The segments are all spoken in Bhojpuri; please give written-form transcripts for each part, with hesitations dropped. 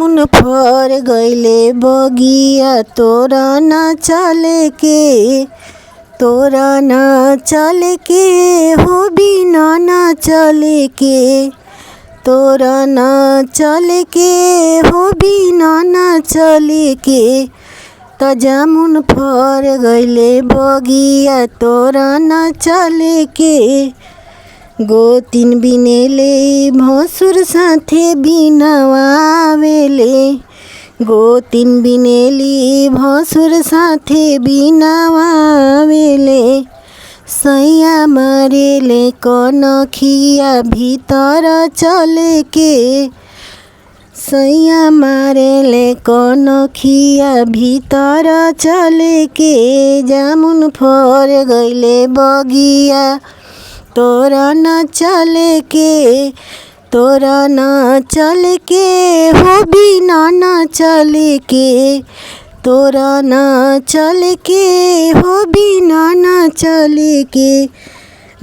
जामुन फर गइले बगिया तोरा ना चले के, तोरा ना चले के हो बिना ना चले के, तोरा ना चले के हो बिना ना चले के। त जामुन फर गइले बगिया तोरा ना चले के, गोतिन बिनेले भसुर साथे बिनावावेले, गोतिन बिनेली भसुर साथे बिनावावेले। सैया मारेले कनखिया भीतर चले के, सैया मारेले कनखिया भीतर चले के। जामुन फर गइले बगिया तोरा ना चले के, तोरा ना चले के हो बिना ना चले के, तोरा ना चले के हो बिना ना चले के।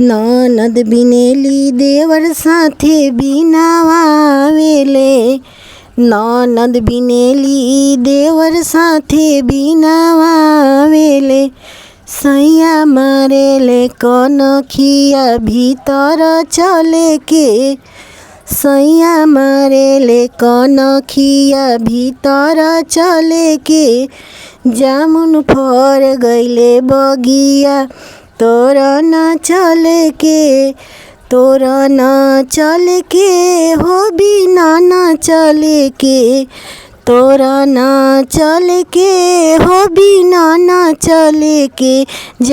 ननद बिनेली देवर साथे बिनावावेले, ननद बिनेली देवर साथे बिनावावेले। सैया मारेले कनखिया भीतर चले के, सैया मारेले कनखिया भीतर चले के। जामुन फर गइले बगिया तोरा ना चले के, तोरा ना चले के हो बिना ना चले के, तोरा ना चले के हो बिना ना चले के।